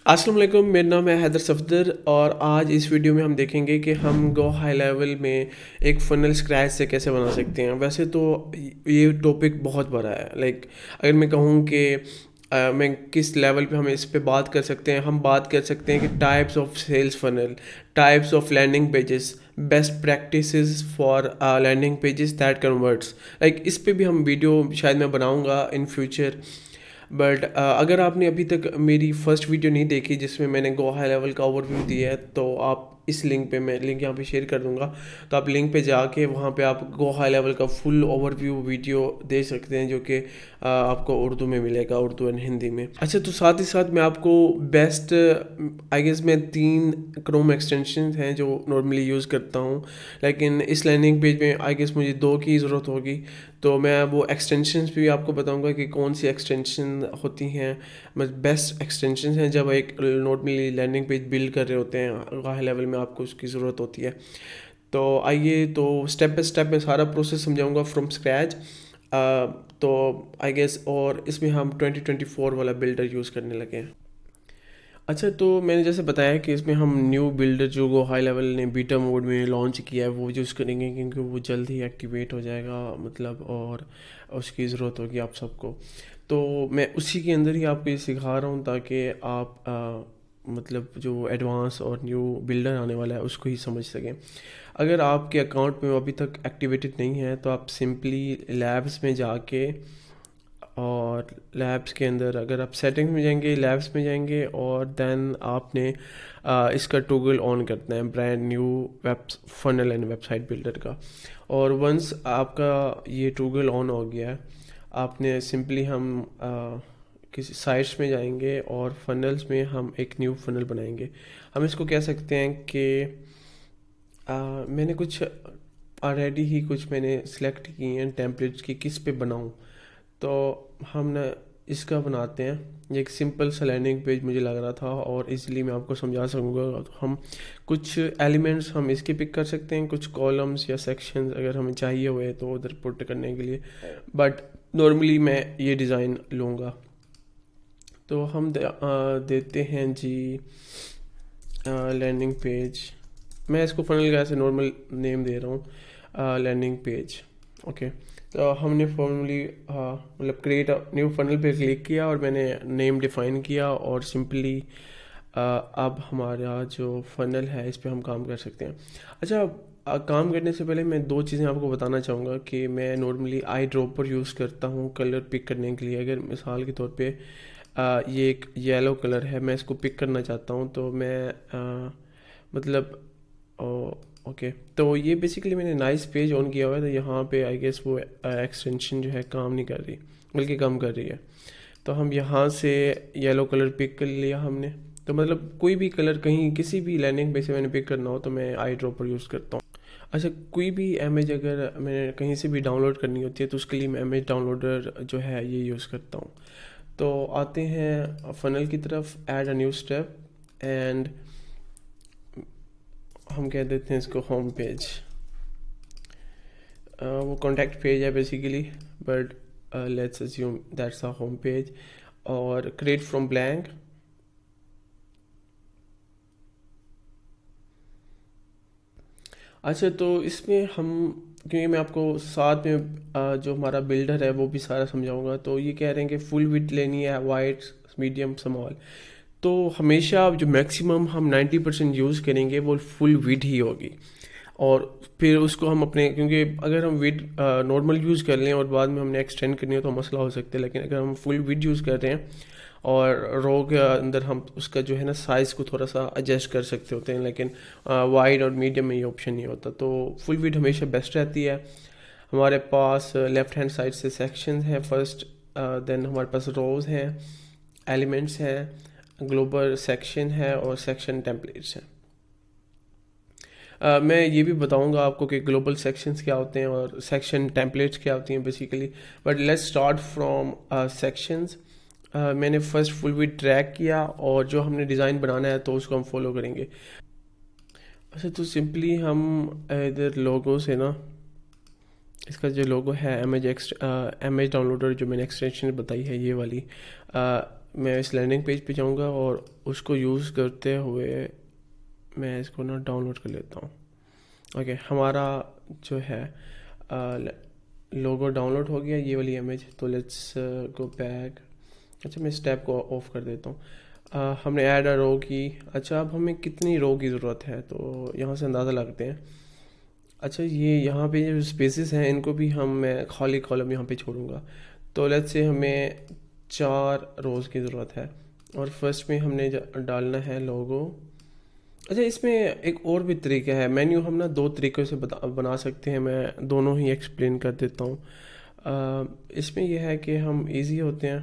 अस्सलाम वालेकुम, मेरा नाम है हैदर सफदर और आज इस वीडियो में हम देखेंगे कि हम गो हाई लेवल में एक फ़नल स्क्रैच से कैसे बना सकते हैं। वैसे तो ये टॉपिक बहुत बड़ा है। अगर मैं कहूँ कि मैं किस लेवल पे हम इस पे बात कर सकते हैं, हम बात कर सकते हैं कि types of sales funnel, types of landing pages, best practices for landing pages that converts. इस पे भी हम वीडियो शायद मैं बनाऊँगा इन फ्यूचर। बट अगर आपने अभी तक मेरी फर्स्ट वीडियो नहीं देखी जिसमें मैंने गो हाई लेवल का ओवरव्यू दिया है, तो आप इस लिंक पे, मैं लिंक यहाँ पे शेयर कर दूंगा, तो आप लिंक पे जाके वहाँ पे आप गो हाई लेवल का फुल ओवरव्यू वीडियो दे सकते हैं, जो कि आपको उर्दू में मिलेगा, उर्दू एंड हिंदी में। अच्छा, तो साथ ही साथ मैं आपको बेस्ट आई गेस मैं 3 क्रोम एक्सटेंशन हैं जो नॉर्मली यूज़ करता हूँ, लेकिन इस लैंडिंग पेज में आई गेस मुझे 2 की ज़रूरत होगी। तो मैं वो एक्सटेंशंस भी आपको बताऊंगा कि कौन सी एक्सटेंशन होती हैं, मतलब बेस्ट एक्सटेंशंस हैं जब एक नॉर्मली लैंडिंग पेज बिल्ड कर रहे होते हैं हाई लेवल में, आपको उसकी ज़रूरत होती है। तो आइए, तो स्टेप बाय स्टेप मैं सारा प्रोसेस समझाऊंगा फ्रॉम स्क्रैच। तो आई गेस, और इसमें हम 2024 वाला बिल्डर यूज़ करने लगे हैं। अच्छा, तो मैंने जैसे बताया कि इसमें हम न्यू बिल्डर जो गो हाई लेवल ने बीटा मोड में लॉन्च किया है वो यूज़ करेंगे, क्योंकि वो जल्द ही एक्टिवेट हो जाएगा, मतलब, और उसकी ज़रूरत होगी आप सबको। तो मैं उसी के अंदर ही आपको ये सिखा रहा हूँ ताकि आप मतलब जो एडवांस और न्यू बिल्डर आने वाला है उसको ही समझ सकें। अगर आपके अकाउंट में अभी तक एक्टिवेटेड नहीं है तो आप सिंपली लैब्स में जाके, और लैब्स के अंदर अगर आप सेटिंग्स में जाएंगे, लैब्स में जाएंगे, और देन आपने इसका टॉगल ऑन करना है, brand new web funnel and website builder का। और वंस आपका ये टॉगल ऑन हो गया है, आपने सिंपली हम किसी साइट्स में जाएंगे और फनल्स में हम एक न्यू फनल बनाएंगे। हम इसको कह सकते हैं कि मैंने कुछ ऑलरेडी ही कुछ मैंने सेलेक्ट किए हैं टेम्पलेट्स की, किस पे बनाऊं। तो हम ना इसका बनाते हैं। ये एक सिंपल सा लैंडिंग पेज मुझे लग रहा था और इसलिए मैं आपको समझा सकूँगा। तो हम कुछ एलिमेंट्स हम इसके पिक कर सकते हैं, कुछ कॉलम्स या सेक्शंस अगर हमें चाहिए हुए तो उधर पुट करने के लिए, बट नॉर्मली मैं ये डिज़ाइन लूँगा। तो हम देते हैं जी लैंडिंग पेज। मैं इसको फनल का ऐसे नॉर्मल नेम दे रहा हूँ, लैंडिंग पेज। ओके, तो हमने फॉर्मली मतलब क्रिएट न्यू फनल पे क्लिक किया और मैंने नेम डिफ़ाइन किया, और सिंपली अब हमारा जो फनल है इस पे हम काम कर सकते हैं। अच्छा, काम करने से पहले मैं 2 चीज़ें आपको बताना चाहूँगा कि मैं नॉर्मली आई ड्रॉपर यूज़ करता हूँ कलर पिक करने के लिए। अगर मिसाल के तौर पे ये एक येलो कलर है, मैं इसको पिक करना चाहता हूँ, तो मैं मतलब ओके, तो ये बेसिकली मैंने नाइस पेज ऑन किया हुआ है, तो यहाँ पे आई गेस वो एक्सटेंशन जो है काम नहीं कर रही, बल्कि कम कर रही है। तो हम यहाँ से येलो कलर पिक कर लिया हमने। तो मतलब कोई भी कलर कहीं किसी भी लैंडिंग पेज से मैंने पिक करना हो तो मैं आई ड्रॉपर यूज़ करता हूँ। अच्छा, कोई भी इमेज अगर मैंने कहीं से भी डाउनलोड करनी होती है तो उसके लिए मैं इमेज डाउनलोडर जो है ये यूज़ करता हूँ। तो आते हैं फनल की तरफ, add a new step, and हम कह देते हैं इसको होम पेज। वो कॉन्टैक्ट पेज है basically, but let's assume that's a home page. और क्रिएट फ्रॉम ब्लैंक। अच्छा, तो इसमें हम, क्योंकि मैं आपको साथ में जो हमारा बिल्डर है वो भी सारा समझाऊंगा, तो ये कह रहे हैं कि फुल विड्थ लेनी है, वाइड, मीडियम, स्मॉल। तो हमेशा जो मैक्सिमम हम 90% यूज़ करेंगे वो फुल विड ही होगी। और फिर उसको हम अपने, क्योंकि अगर हम विड नॉर्मल यूज़ कर लें और बाद में हमने एक्सटेंड करनी हो तो मसला हो सकता है, लेकिन अगर हम फुल विड यूज़ कर रहे हैं और रो के अंदर हम उसका जो है ना साइज़ को थोड़ा सा एडजस्ट कर सकते होते हैं, लेकिन वाइड और मीडियम में ये ऑप्शन नहीं होता। तो फुल विड हमेशा बेस्ट रहती है। हमारे पास लेफ़्ट हैंड साइड से सेक्शन है फर्स्ट, देन हमारे पास रोज़ हैं, एलिमेंट्स हैं, ग्लोबल सेक्शन है, और सेक्शन टेम्पलेट्स हैं। मैं ये भी बताऊंगा आपको कि ग्लोबल सेक्शंस क्या होते हैं और सेक्शन टेम्पलेट्स क्या होती हैं basically. But let's start from sections. मैंने फर्स्ट फुल विड्थ ट्रैक किया और जो हमने डिज़ाइन बनाना है तो उसको हम फॉलो करेंगे। अच्छा, तो सिंपली हम इधर लोगो से ना, इसका जो लोगो है इमेज डाउनलोडर जो मैंने एक्सटेंशन बताई है ये वाली, मैं इस लैंडिंग पेज पे जाऊंगा और उसको यूज़ करते हुए मैं इसको ना डाउनलोड कर लेता हूँ। ओके, हमारा जो है लोगो डाउनलोड हो गया, ये वाली इमेज। तो लेट्स गो बैक। अच्छा, मैं इस टैब को ऑफ कर देता हूँ। हमने ऐड अ रो की। अच्छा, अब हमें कितनी रो की ज़रूरत है तो यहाँ से अंदाज़ा लगते हैं। अच्छा, ये यहाँ पे जो स्पेसेस हैं इनको भी मैं खाली कॉलम यहाँ पे छोड़ूंगा। तो लेट्स से हमें 4 रोज़ की ज़रूरत है और फर्स्ट में हमने डालना है लोगो। अच्छा, इसमें एक और भी तरीका है। मेन्यू हम ना 2 तरीक़ों से बना सकते हैं, मैं दोनों ही एक्सप्लेन कर देता हूँ। इसमें यह है कि हम इजी होते हैं।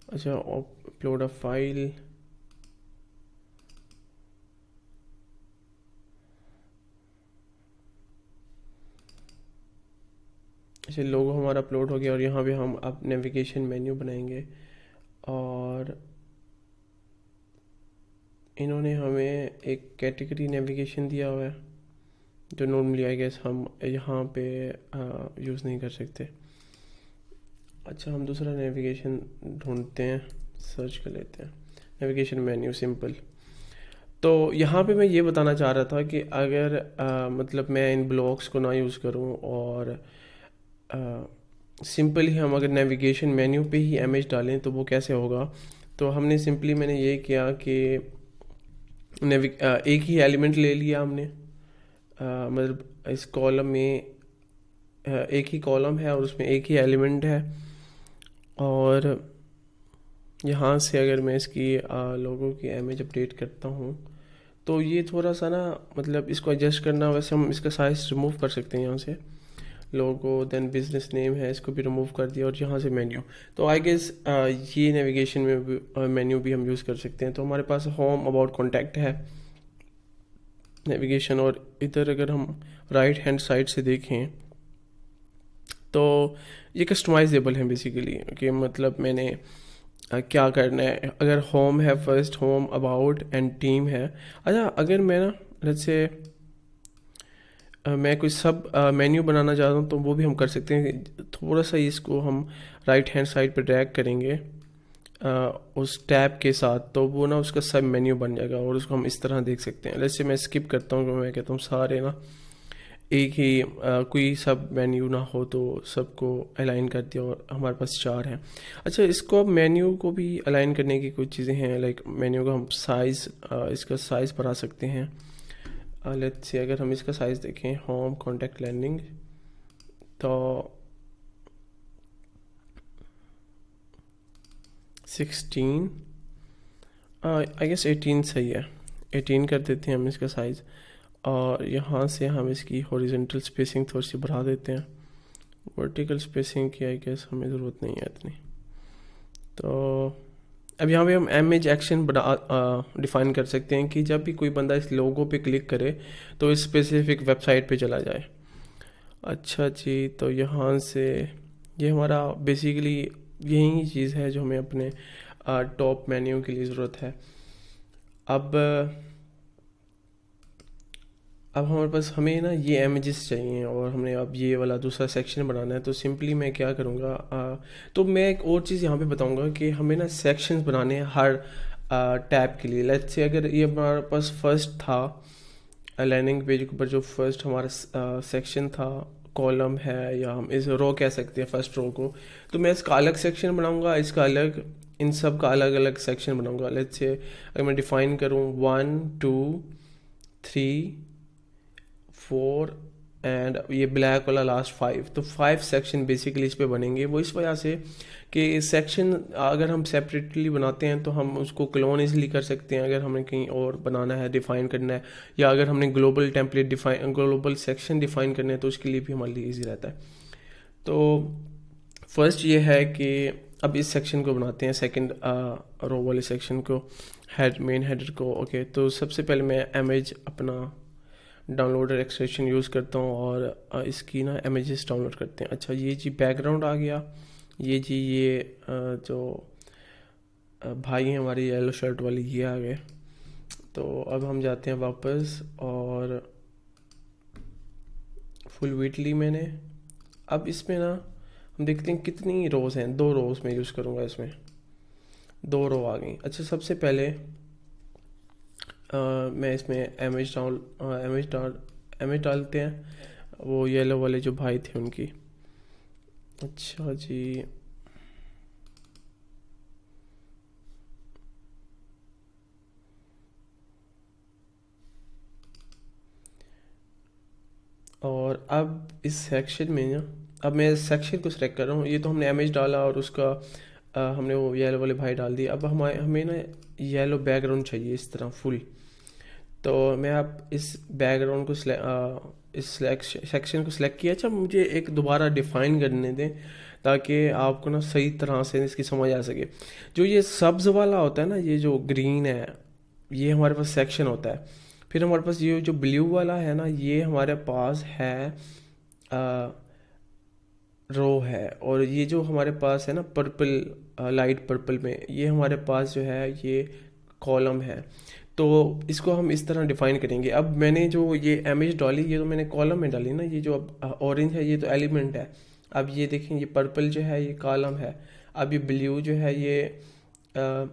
अच्छा, अपलोड अ फाइल। अच्छा, लोगो हमारा अपलोड हो गया और यहाँ पे हम अब नेविगेशन मेन्यू बनाएंगे। और इन्होंने हमें एक कैटेगरी नेविगेशन दिया हुआ है जो नॉर्मली आई गेस हम यहाँ पे यूज़ नहीं कर सकते। अच्छा, हम दूसरा नेविगेशन ढूंढते हैं, सर्च कर लेते हैं नेविगेशन मेन्यू सिंपल। तो यहाँ पे मैं ये बताना चाह रहा था कि अगर मतलब मैं इन ब्लॉक्स को ना यूज़ करूँ और सिंपल ही हम अगर नेविगेशन मेन्यू पे ही इमेज डालें तो वो कैसे होगा। तो हमने सिंपली मैंने ये किया कि एक ही एलिमेंट ले लिया हमने। मतलब इस कॉलम में एक ही कॉलम है और उसमें एक ही एलिमेंट है। और यहाँ से अगर मैं इसकी लोगों की इमेज अपडेट करता हूँ तो ये थोड़ा सा ना, मतलब इसको एडजस्ट करना, वैसे हम इसका साइज रिमूव कर सकते हैं यहाँ से। लोगो देन बिजनेस नेम है, इसको भी रिमूव कर दिया और यहाँ से मेन्यू। तो आई गेस ये नेविगेशन में भी मेन्यू भी हम यूज़ कर सकते हैं। तो हमारे पास होम, अबाउट, कॉन्टैक्ट है, नेविगेशन। और इधर अगर हम राइट हैंड साइड से देखें तो ये कस्टमाइजेबल है बेसिकली, कि मतलब मैंने क्या करना है। अगर होम है, first home, about and team है। अच्छा, अगर मैं ना लेट्स से मैं कोई सब मेन्यू बनाना चाहता हूँ तो वो भी हम कर सकते हैं। थोड़ा सा इसको हम राइट हैंड साइड पे ड्रैग करेंगे उस टैब के साथ, तो वो ना उसका सब मेन्यू बन जाएगा और उसको हम इस तरह देख सकते हैं। जैसे मैं स्किप करता हूँ, मैं कहता हूँ सारे ना एक ही कोई सब मेन्यू ना हो तो सबको अलाइन कर दिया और हमारे पास 4 हैं। अच्छा, इसको अब मेन्यू को भी अलाइन करने की कुछ चीज़ें हैं। लाइक मेन्यू का हम साइज़, इसका साइज़ बढ़ा सकते हैं। लेट्स से अगर हम इसका साइज़ देखें, होम, कॉन्टैक्ट, लैंडिंग, तो 16, आई गेस 18 सही है। 18 कर देते हैं हम इसका साइज़। और यहाँ से हम इसकी हॉरिजॉन्टल स्पेसिंग थोड़ी सी बढ़ा देते हैं। वर्टिकल स्पेसिंग की आई गेस हमें ज़रूरत नहीं है इतनी। तो अब यहाँ पे हम इमेज एक्शन डिफ़ाइन कर सकते हैं कि जब भी कोई बंदा इस लोगो पे क्लिक करे तो इस स्पेसिफिक वेबसाइट पे चला जाए। अच्छा जी, तो यहाँ से ये हमारा बेसिकली यही चीज़ है जो हमें अपने टॉप मेन्यू के लिए ज़रूरत है। अब हमारे पास हमें ना ये इमेजेस चाहिए और हमने अब ये वाला दूसरा सेक्शन बनाना है। तो सिंपली मैं क्या करूँगा, तो मैं एक और चीज़ यहाँ पे बताऊँगा कि हमें ना सेक्शंस बनाने हैं हर टैब के लिए। लेट्स से अगर ये हमारे पास फर्स्ट था, लैंडिंग पेज के ऊपर जो फर्स्ट हमारा सेक्शन था, कॉलम है, या हम इस रो कह सकते हैं फर्स्ट रो को, तो मैं इसका अलग सेक्शन बनाऊँगा, इसका अलग, इन सब का अलग अलग सेक्शन बनाऊँगा। लेट्स से अगर मैं डिफ़ाइन करूँ 1 2 3 4 एंड ये ब्लैक वाला लास्ट 5, तो 5 सेक्शन बेसिकली इस पे बनेंगे। वो इस वजह से कि सेक्शन अगर हम सेपरेटली बनाते हैं तो हम उसको क्लोन इजली कर सकते हैं अगर हमें कहीं और बनाना है, डिफ़ाइन करना है, या अगर हमने global template define, global section define करने हैं तो उसके लिए भी हमारे लिए ईजी रहता है। तो फर्स्ट ये है कि अब इस सेक्शन को बनाते हैं, सेकंड रो वाले सेक्शन को, हेड, मेन हेडर को। ओके, तो सबसे पहले मैं इमेज अपना डाउनलोडर एक्सटेंशन यूज़ करता हूँ और इसकी ना इमेजेस डाउनलोड करते हैं। अच्छा, ये जी बैकग्राउंड आ गया, ये जी ये जो भाई हैं हमारी येलो शर्ट वाली, ये आ गए। तो अब हम जाते हैं वापस और फुल विड्थ ली मैंने। अब इसमें ना हम देखते हैं कितनी रोज़ हैं, 2 रोज़ में यूज़ करूँगा इसमें, 2 रो आ गई। अच्छा, सबसे पहले मैं इसमें इमेज डालते हैं, वो येलो वाले जो भाई थे उनकी। अच्छा जी, और अब इस सेक्शन में ना, अब मैं इस सेक्शन को सिलेक्ट कर रहा हूँ। ये तो हमने इमेज डाला और उसका हमने वो येलो वाले भाई डाल दिए। अब हमें ना येलो बैकग्राउंड चाहिए इस तरह फुल। तो मैं अब इस बैकग्राउंड को इस सेक्शन को सिलेक्ट किया। अच्छा, मुझे एक दोबारा डिफाइन करने दें ताकि आपको ना सही तरह से इसकी समझ आ सके। जो ये सब्ज़ वाला होता है ना, ये जो ग्रीन है, ये हमारे पास सेक्शन होता है। फिर हमारे पास ये जो ब्लू वाला है ना, ये हमारे पास है रो है। और ये जो हमारे पास है ना पर्पल, लाइट पर्पल में, ये हमारे पास जो है ये कॉलम है। तो इसको हम इस तरह डिफाइन करेंगे। अब मैंने जो ये इमेज डाली, ये तो मैंने कॉलम में डाली ना। ये जो अब ऑरेंज है ये तो एलिमेंट है। अब ये देखें, ये पर्पल जो है ये कॉलम है। अब ये ब्लू जो है ये आ,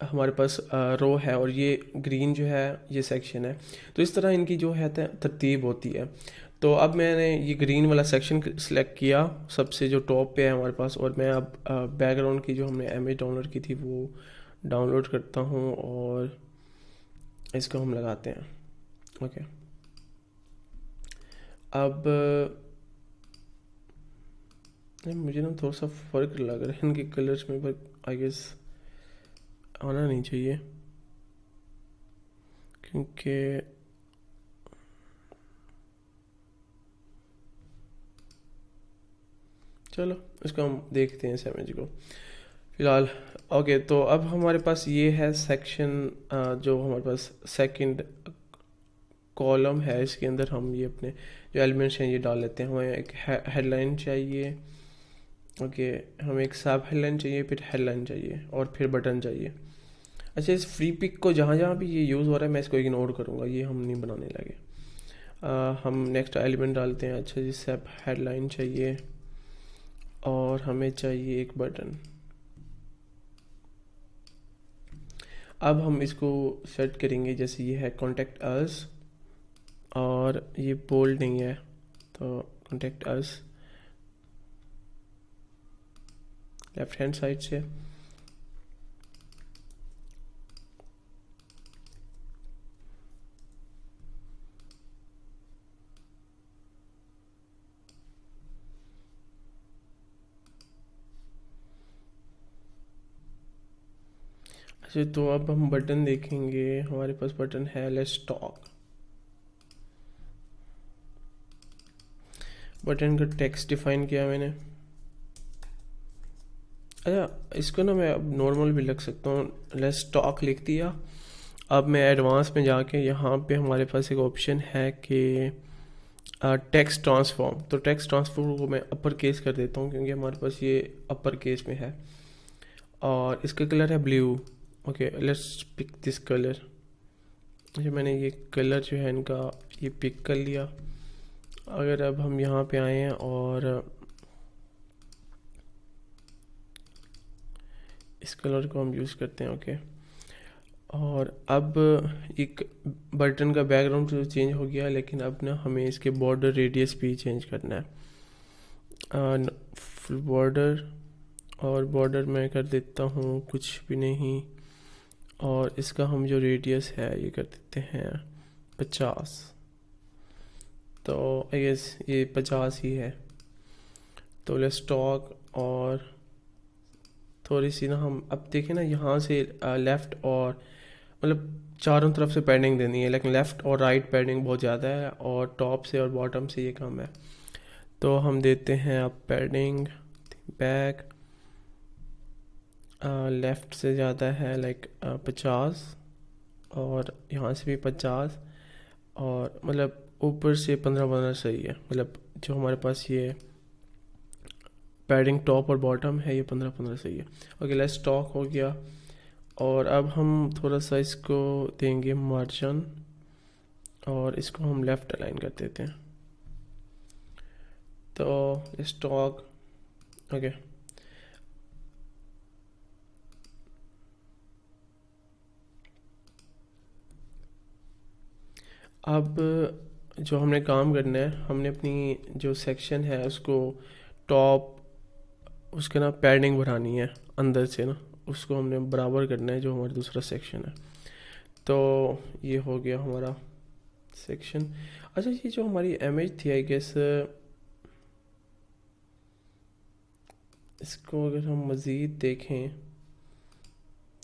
हमारे पास रो है, और ये ग्रीन जो है ये सेक्शन है। तो इस तरह इनकी जो है तरतीब होती है। तो अब मैंने ये ग्रीन वाला सेक्शन सेलेक्ट किया, सबसे जो टॉप पे है हमारे पास। और मैं अब बैकग्राउंड की जो हमने इमेज डाउनलोड की थी वो डाउनलोड करता हूँ और इसको हम लगाते हैं। ओके, अब मुझे ना थोड़ा सा फ़र्क लग रहा है इनके कलर्स में, पर आई गेस आना नहीं चाहिए, क्योंकि चलो इसको हम देखते हैं इस इमेज को फ़िलहाल। ओके, तो अब हमारे पास ये है सेक्शन, जो हमारे पास सेकंड कॉलम है, इसके अंदर हम ये अपने जो एलिमेंट्स हैं ये डाल लेते हैं। हमें एक हेडलाइन चाहिए। ओके, हमें एक सब हेडलाइन चाहिए, फिर हेडलाइन चाहिए, और फिर बटन चाहिए। अच्छा, इस फ्री पिक को जहाँ जहाँ भी ये यूज़ हो रहा है मैं इसको इग्नोर करूँगा, ये हम नहीं बनाने लगे। हम नेक्स्ट एलिमेंट डालते हैं। अच्छा जी, सब हेडलाइन चाहिए और हमें चाहिए एक बटन। अब हम इसको सेट करेंगे, जैसे ये है कॉन्टेक्ट अस, और ये बोल्ड नहीं है तो contact us left hand side से। अच्छा, तो अब हम बटन देखेंगे। हमारे पास बटन है लेट्स टॉक। बटन का टेक्स्ट डिफाइन किया मैंने। अच्छा, इसको ना मैं अब नॉर्मल भी लिख सकता हूँ, लेट्स टॉक लिख दिया। अब मैं एडवांस में जाके यहाँ पे हमारे पास एक ऑप्शन है कि टेक्स्ट ट्रांसफॉर्म। तो टेक्स्ट ट्रांसफॉर्म को मैं अपर केस कर देता हूँ, क्योंकि हमारे पास ये अपर केस में है, और इसका कलर है blue. Okay, let's pick this colour. अच्छा, मैंने ये कलर जो है इनका ये पिक कर लिया। अगर अब हम यहाँ पे आए हैं और इस कलर को हम यूज़ करते हैं। ओके, और अब एक बटन का बैकग्राउंड तो चेंज हो गया, लेकिन अब ना हमें इसके बॉर्डर रेडियस भी चेंज करना है। फुल बॉर्डर, और बॉर्डर मैं कर देता हूँ कुछ भी नहीं, और इसका हम जो रेडियस है ये कर देते हैं 50। तो आई गेस ये 50 ही है। तो लेट्स टॉक, और थोड़ी सी ना हम अब देखें ना, यहाँ से लेफ़्ट और मतलब चारों तरफ से पैडिंग देनी है, लेकिन लेफ़्ट और राइट पैडिंग बहुत ज़्यादा है, और टॉप से और बॉटम से ये कम है। तो हम देते हैं अब पैडिंग बैक, लेफ़्ट से ज़्यादा है लाइक 50, और यहाँ से भी 50, और मतलब ऊपर से 15 सही है। मतलब जो हमारे पास ये पैडिंग टॉप और बॉटम है ये 15 सही है। ओके, लेट्स टॉक हो गया, और अब हम थोड़ा सा इसको देंगे मार्जिन, और इसको हम लेफ़्ट अलाइन कर देते हैं। तो स्टॉक ओके। अब जो हमने काम करना है, हमने अपनी जो सेक्शन है उसको टॉप, उसके ना पैडिंग बढ़ानी है अंदर से ना, उसको हमने बराबर करना है जो हमारा दूसरा सेक्शन है। तो ये हो गया हमारा सेक्शन। अच्छा, ये जो हमारी इमेज थी आई गेस, इसको अगर हम मज़ीद देखें,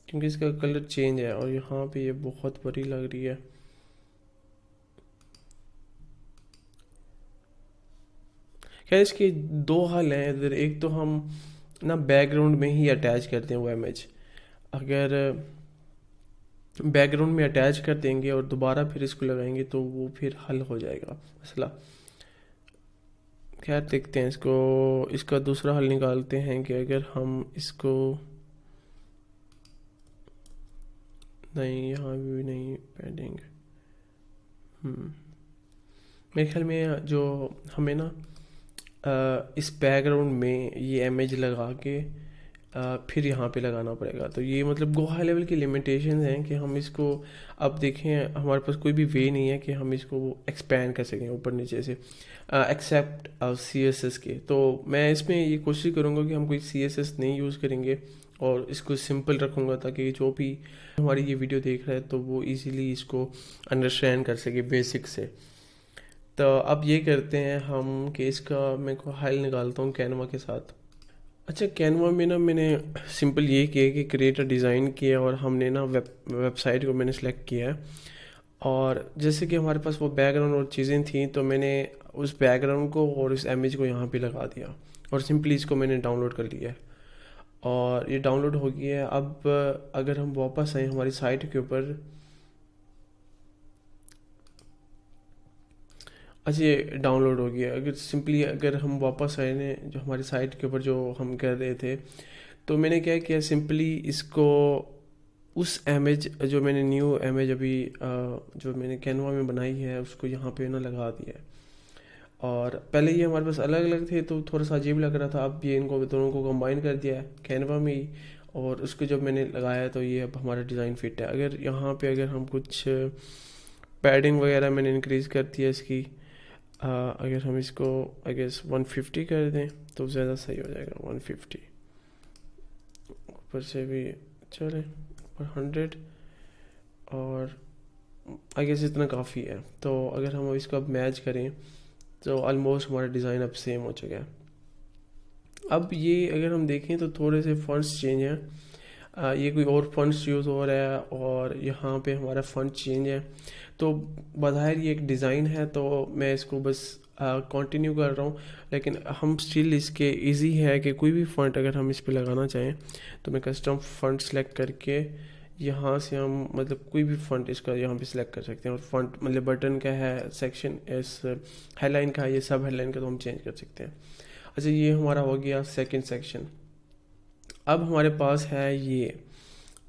क्योंकि इसका कलर चेंज है और यहाँ पे ये बहुत बड़ी लग रही है। खैर, इसके दो हल हैं इधर। एक तो हम ना बैकग्राउंड में ही अटैच करते हैं वो इमेज। अगर बैकग्राउंड में अटैच कर देंगे और दोबारा फिर इसको लगाएंगे तो वो फिर हल हो जाएगा मसला। खैर, देखते हैं इसको, इसका दूसरा हल निकालते हैं कि अगर हम इसको, नहीं यहाँ भी नहीं पैडिंग, मेरे ख्याल में जो हमें ना इस बैकग्राउंड में ये इमेज लगा के फिर यहाँ पे लगाना पड़ेगा। तो ये मतलब गो हाई लेवल की लिमिटेशन हैं कि हम इसको, अब देखें हमारे पास कोई भी वे नहीं है कि हम इसको एक्सपेंड कर सकें ऊपर नीचे से, एक्सेप्ट CSS के। तो मैं इसमें ये कोशिश करूँगा कि हम कोई CSS नहीं यूज़ करेंगे और इसको सिंपल रखूँगा, ताकि जो भी हमारी ये वीडियो देख रहा है तो वो इजीली इसको अंडरस्टैंड कर सके बेसिक से। तो अब ये करते हैं हम कि इसका मैं को हाइल निकालता हूँ कैनवा के साथ। अच्छा, कैनवा में ना मैंने सिंपल ये किया कि क्रिएट अ डिज़ाइन किया और हमने ना वेबसाइट को मैंने सेलेक्ट किया है। और जैसे कि हमारे पास वो बैकग्राउंड और चीज़ें थी, तो मैंने उस बैकग्राउंड को और उस इमेज को यहाँ पे लगा दिया और सिंपली इसको मैंने डाउनलोड कर लिया है और ये डाउनलोड हो गया है। अब अगर हम वापस आए हमारी साइट के ऊपर, अच्छा ये डाउनलोड हो गया। अगर सिंपली अगर हम वापस आए ने जो हमारी साइट के ऊपर जो हम कर रहे थे, तो मैंने क्या किया, सिंपली इसको उस इमेज जो मैंने न्यू इमेज अभी जो मैंने कैनवा में बनाई है उसको यहाँ पे ना लगा दिया है। और पहले ये हमारे पास अलग अलग थे तो थोड़ा सा अजीब लग रहा था, अब ये इनको दोनों को कंबाइन कर दिया है कैनवा में ही, और उसको जब मैंने लगाया तो ये अब हमारा डिज़ाइन फिट है। अगर यहाँ पे अगर हम कुछ पैडिंग वगैरह मैंने इंक्रीज़ कर दिया इसकी, अगर हम इसको आई गेस 150 कर दें तो ज़्यादा सही हो जाएगा। 150 ऊपर से भी चले, ऊपर 100, और आई गेस इतना काफ़ी है। तो अगर हम इसको अब मैच करें तो ऑलमोस्ट हमारा डिज़ाइन अब सेम हो चुका है। अब ये अगर हम देखें तो थोड़े से फॉन्ट्स चेंज हैं, ये कोई और फॉन्ट्स यूज़ हो रहा है और यहाँ पे हमारा फॉन्ट चेंज है। तो बाहर ये एक डिज़ाइन है तो मैं इसको बस कंटिन्यू कर रहा हूँ, लेकिन हम स्टिल इसके इजी है कि कोई भी फॉन्ट अगर हम इस पे लगाना चाहें तो मैं कस्टम फॉन्ट सेलेक्ट करके यहाँ से हम मतलब कोई भी फॉन्ट इसका यहाँ पे सिलेक्ट कर सकते हैं। और फॉन्ट मतलब बटन का है, सेक्शन इस हेडलाइन का है, ये सब हेडलाइन का तो हम चेंज कर सकते हैं। अच्छा, ये हमारा हो गया सेकंड सेक्शन। अब हमारे पास है ये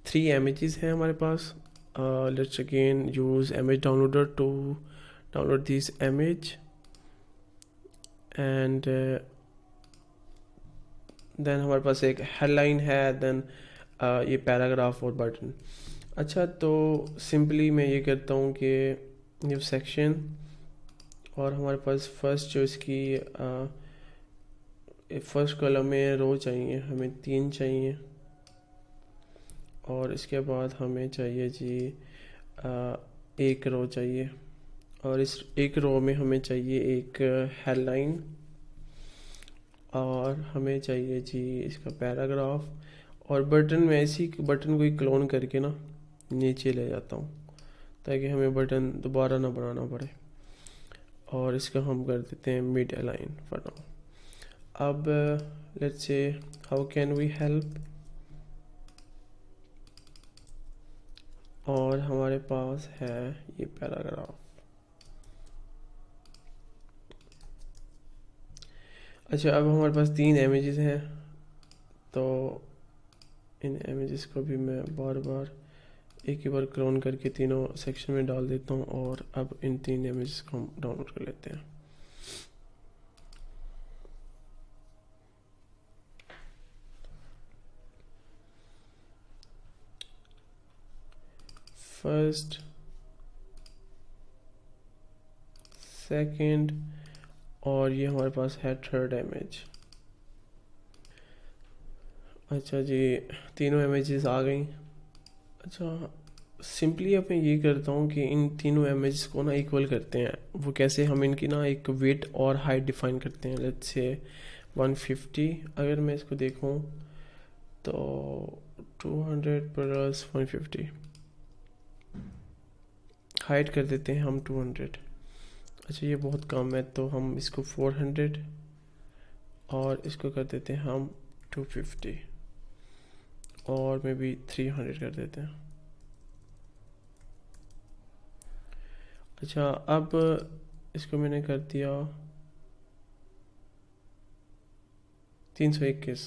3 इमेजेस हैं हमारे पास। Let's again use image downloader to download this image and then हमारे पास एक हेडलाइन है, देन ये पैराग्राफ और बटन। अच्छा, तो सिंपली मैं ये करता हूँ कि ये सेक्शन, और हमारे पास फर्स्ट जो इसकी फर्स्ट कॉलम में रो चाहिए, हमें 3 चाहिए, और इसके बाद हमें चाहिए जी एक रो चाहिए, और इस एक रो में हमें चाहिए एक हेडलाइन, और हमें चाहिए जी इसका पैराग्राफ, और बटन में ऐसी बटन को ही क्लोन करके ना नीचे ले जाता हूँ ताकि हमें बटन दोबारा ना बनाना पड़े, और इसका हम कर देते हैं मिड अलाइन फॉर नाउ। अब let's say how can we help, और हमारे पास है ये पैराग्राफ। अच्छा, अब हमारे पास 3 इमेजेस हैं, तो इन इमेजेस को भी मैं बार बार एक ही बार क्लोन करके तीनों सेक्शन में डाल देता हूँ, और अब इन 3 इमेजेस को हम डाउनलोड कर लेते हैं। फर्स्ट, सेकंड, और ये हमारे पास है थर्ड इमेज। अच्छा जी, तीनों इमेजेस आ गई। अच्छा, सिंपली अब मैं ये करता हूँ कि इन तीनों इमेजेस को ना इक्वल करते हैं। वो कैसे, हम इनकी ना एक वेट और हाइट डिफाइन करते हैं। लेट्स से 150, अगर मैं इसको देखूँ तो 200 प्लस 150, हाइट कर देते हैं हम 200। अच्छा, ये बहुत कम है तो हम इसको 400 और इसको कर देते हैं हम 250 और मे बी 300 कर देते हैं। अच्छा, अब इसको मैंने कर दिया 321,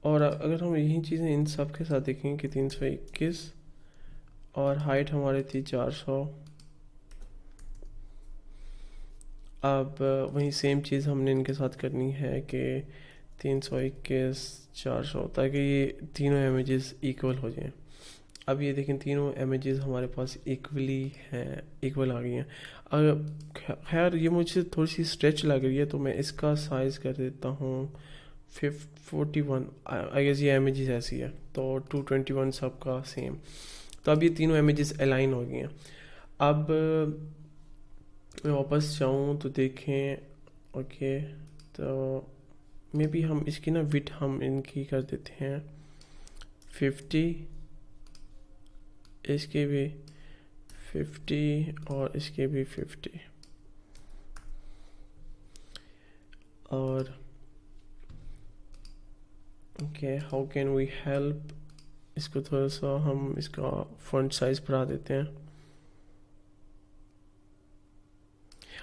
और अगर हम यही चीज़ें इन सब के साथ देखेंगे कि 321 और हाइट हमारी थी 400। अब वही सेम चीज़ हमने इनके साथ करनी है कि 321 400, ताकि ये तीनों इमेजेस इक्वल हो जाएं। अब ये देखें, तीनों इमेजेस हमारे पास इक्वली हैं, इक्वल आ गई हैं। अगर खैर ये मुझे थोड़ी सी स्ट्रेच लग रही है तो मैं इसका साइज़ कर देता हूँ 41। आई गेस ये इमेजेस ऐसी है तो 221 सबका सेम। तो अब ये तीनों इमेजेस अलाइन हो गई हैं। अब मैं वापस जाऊँ तो देखें, ओके, तो मे बी हम इसकी ना विड्थ हम इनकी कर देते हैं 50, इसके भी 50 और इसके भी 50, और okay, how can we help, इसको थोड़ा सा हम इसका फॉन्ट साइज बढ़ा देते हैं।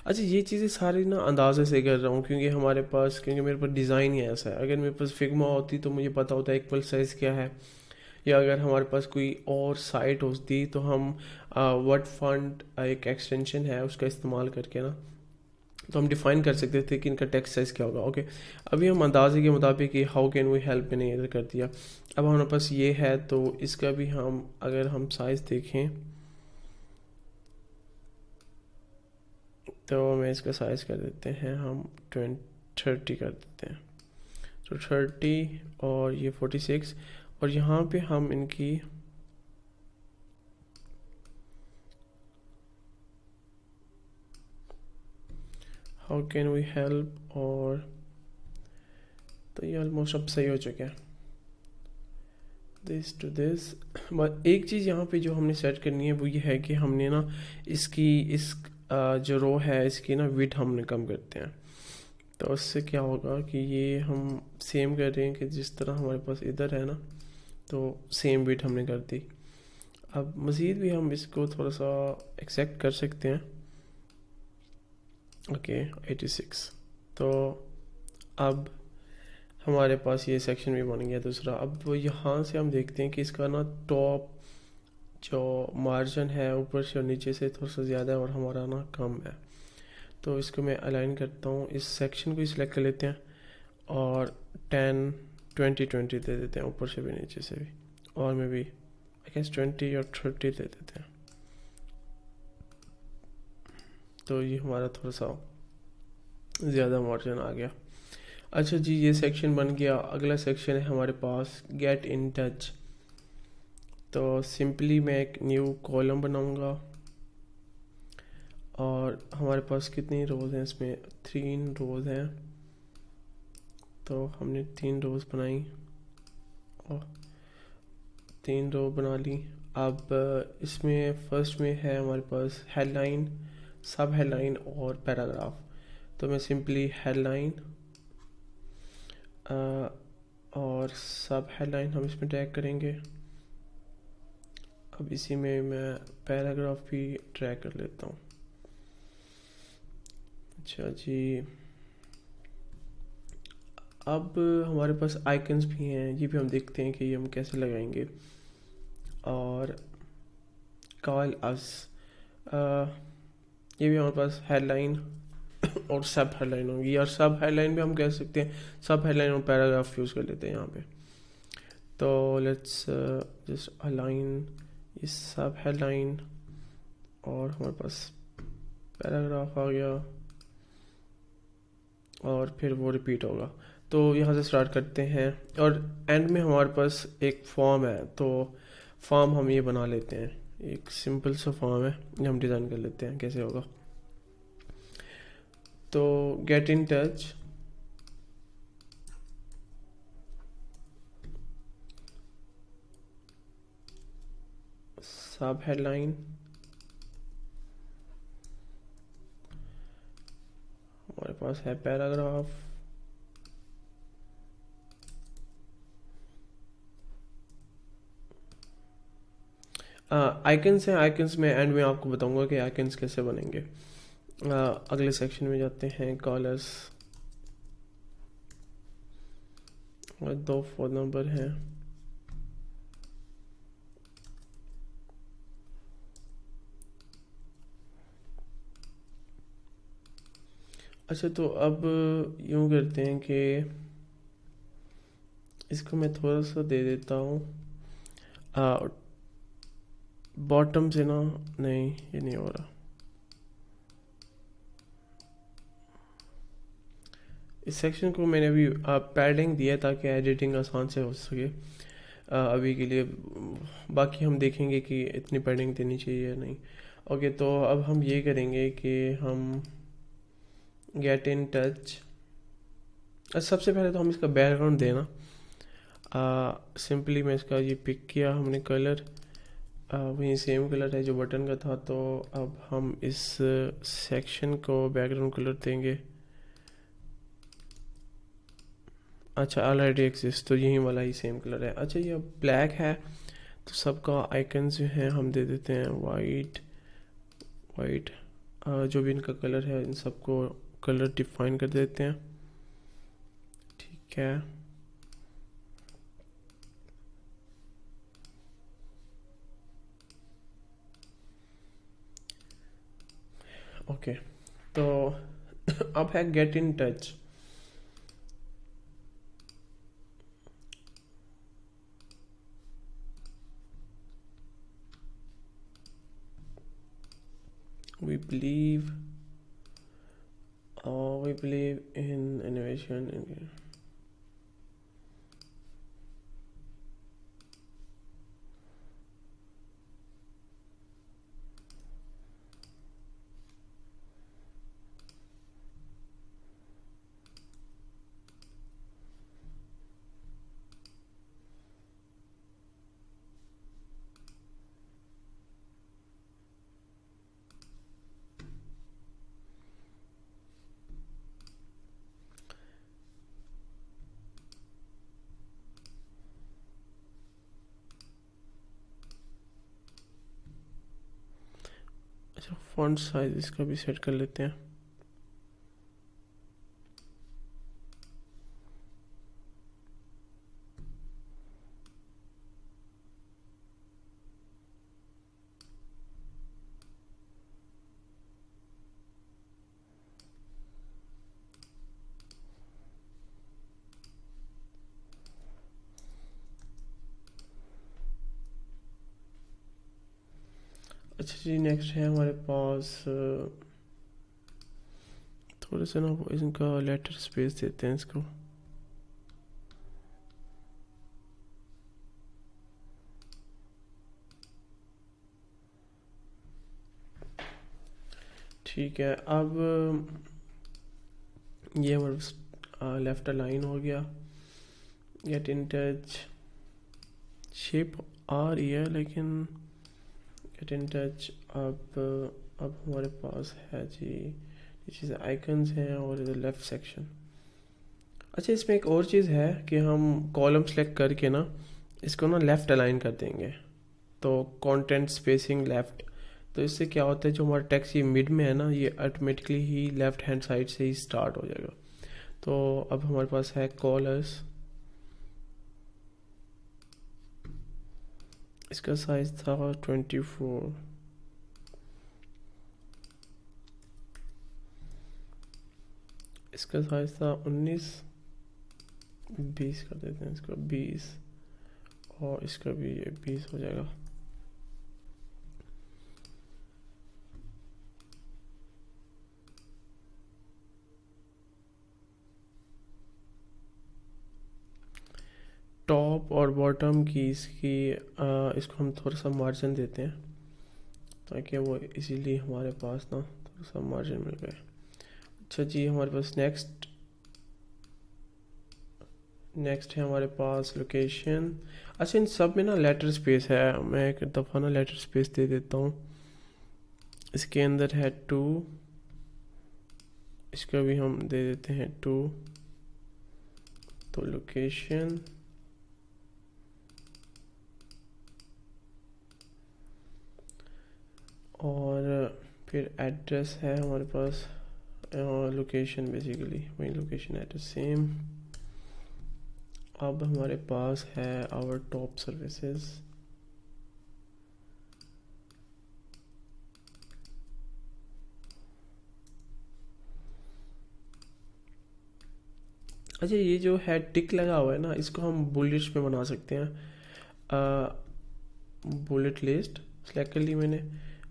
अच्छा, ये चीज़ें सारी ना अंदाजे से कर रहा हूँ क्योंकि मेरे पास डिज़ाइन ही ऐसा है। अगर मेरे पास फिग्मा होती तो मुझे पता होता इक्वल साइज़ क्या है, या अगर हमारे पास कोई और साइट होती तो हम वर्ड फॉन्ट एक एक्सटेंशन है उसका इस्तेमाल करके ना तो हम डिफ़ाइन कर सकते थे कि इनका टेक्स्ट साइज़ क्या होगा। ओके, अभी हम अंदाजे के मुताबिक कि हाउ कैन वी हेल्प मैंने इधर कर दिया। अब हमारे पास ये है तो इसका भी हम अगर हम साइज़ देखें तो मैं इसका साइज़ कर देते हैं हम 30 कर देते हैं, तो 30 और ये 46, और यहाँ पे हम इनकी हाउ कैन वी हेल्प, और तो ये ऑलमोस्ट अब सही हो चुका है, दिस टू दिस। बट एक चीज़ यहाँ पे जो हमने सेट करनी है वो ये है कि हमने ना इस जो रो है इसकी ना विड्थ हमने कम करते हैं। तो उससे क्या होगा कि ये हम सेम कर रहे हैं कि जिस तरह हमारे पास इधर है ना तो सेम विड्थ हमने कर दी। अब मज़ीद भी हम इसको थोड़ा सा एक्सेप्ट कर सकते हैं। ओके, 86। तो अब हमारे पास ये सेक्शन भी बन गया दूसरा। अब यहाँ से हम देखते हैं कि इसका ना टॉप जो मार्जिन है ऊपर से और नीचे से थोड़ा सा ज़्यादा है और हमारा ना कम है। तो इसको मैं अलाइन करता हूँ, इस सेक्शन को ही सिलेक्ट कर लेते हैं और 10 20 20 दे देते हैं, ऊपर से भी नीचे से भी, और मैं भी आई गेस 20 और 30 दे देते हैं। तो ये हमारा थोड़ा सा ज़्यादा मार्जिन आ गया। अच्छा जी, ये सेक्शन बन गया। अगला सेक्शन है हमारे पास गेट इन टच। तो सिंपली मैं एक न्यू कॉलम बनाऊंगा और हमारे पास कितनी रोज़ हैं इसमें, 3 रोज़ हैं। तो हमने 3 रोज़ बनाई और 3 रो बना ली। अब इसमें फर्स्ट में है हमारे पास हेडलाइन, सब हेडलाइन और पैराग्राफ। तो मैं सिंपली हेडलाइन और सब हेडलाइन हम इसमें टैग करेंगे। अब इसी में मैं पैराग्राफ भी ट्रैक कर लेता हूँ। अच्छा जी, अब हमारे पास आइकन्स भी हैं, ये भी हम देखते हैं कि ये हम कैसे लगाएंगे। और कॉल अस, ये भी हमारे पास हेडलाइन और सब हेडलाइन होगी, और सब हेडलाइन भी हम कह सकते हैं, सब हेडलाइन और पैराग्राफ यूज़ कर लेते हैं यहाँ पे। तो लेट्स जस्ट अलाइन ये सब हेडलाइन और हमारे पास पैराग्राफ आ गया और फिर वो रिपीट होगा। तो यहाँ से स्टार्ट करते हैं और एंड में हमारे पास एक फॉर्म है, तो फॉर्म हम ये बना लेते हैं। एक सिंपल सा फॉर्म है, ये हम डिज़ाइन कर लेते हैं कैसे होगा। तो गेट इन टच, सब हेडलाइन, हमारे पास है पैराग्राफ, आइकन्स हैं। आइकन्स में एंड में आपको बताऊंगा कि आइकन्स कैसे बनेंगे। अगले सेक्शन में जाते हैं, कॉलर्स और 2 फोन नंबर हैं। अच्छा, तो अब यूँ करते हैं कि इसको मैं थोड़ा सा दे देता हूँ बॉटम से ना, नहीं ये नहीं हो रहा। इस सेक्शन को मैंने अभी पैडिंग दिया ताकि एडिटिंग आसान से हो सके अभी के लिए। बाकी हम देखेंगे कि इतनी पैडिंग देनी चाहिए या नहीं। ओके, तो अब हम ये करेंगे कि हम गेट इन टच, सबसे पहले तो हम इसका बैकग्राउंड देना। सिंपली मैं इसका ये पिक किया हमने कलर, वही सेम कलर है जो बटन का था। तो अब हम इस सेक्शन को बैकग्राउंड कलर देंगे। अच्छा, ऑलरेडी एग्जिस्ट, तो यही वाला ही सेम कलर है। अच्छा, ये ब्लैक है, तो सबका आइकन्स जो हैं हम दे देते हैं वाइट। वाइट जो भी इनका कलर है इन सबको कलर डिफाइन कर देते हैं। ठीक है, ओके। तो अब है get in touch. we believe in innovation in अच्छा, फॉन्ट साइज इसका भी सेट कर लेते हैं। अच्छा जी, नेक्स्ट है हमारे पास थोड़े से ना वो इनका लेटर स्पेस देते हैं इसको। ठीक है, अब ये हमारा लेफ्ट अलाइन हो गया। गेट इन टच, शेप आ रही है लेकिन गेट इन टच अब हमारे पास है जी ये चीज़, आइकन्स हैं और इधर लेफ़्ट सेक्शन। अच्छा, इसमें एक और चीज़ है कि हम कॉलम सेलेक्ट करके ना इसको ना लेफ़्ट अलाइन कर देंगे, तो कंटेंट स्पेसिंग लेफ़्ट। तो इससे क्या होता है, जो हमारा टेक्स्ट ये मिड में है ना, ये ऑटोमेटिकली ही लेफ़्ट हैंड साइड से ही स्टार्ट हो जाएगा। तो अब हमारे पास है कॉलर्स, इसका साइज था 24, इसका साइज था 19, 20 कर देते हैं इसका 20, और इसका भी ये 20 हो जाएगा। टॉप और बॉटम की इसको हम थोड़ा सा मार्जिन देते हैं ताकि वो इजीली हमारे पास ना थोड़ा सा मार्जिन मिल गए। अच्छा जी, हमारे पास नेक्स्ट है हमारे पास लोकेशन। अच्छा, इन सब में ना लेटर स्पेस है, मैं एक दफ़ा ना लेटर स्पेस दे देता हूँ। इसके अंदर है 2, इसका भी हम दे देते हैं 2। तो लोकेशन और फिर एड्रेस है हमारे पास, लोकेशन बेसिकली वही लोकेशन एड्रेस सेम। अब हमारे पास है आवर टॉप सर्विसेज। अच्छा, ये जो है टिक लगा हुआ है ना, इसको हम बुलेट्स में बना सकते हैं। बुलेट लिस्ट सेलेक्ट कर ली मैंने।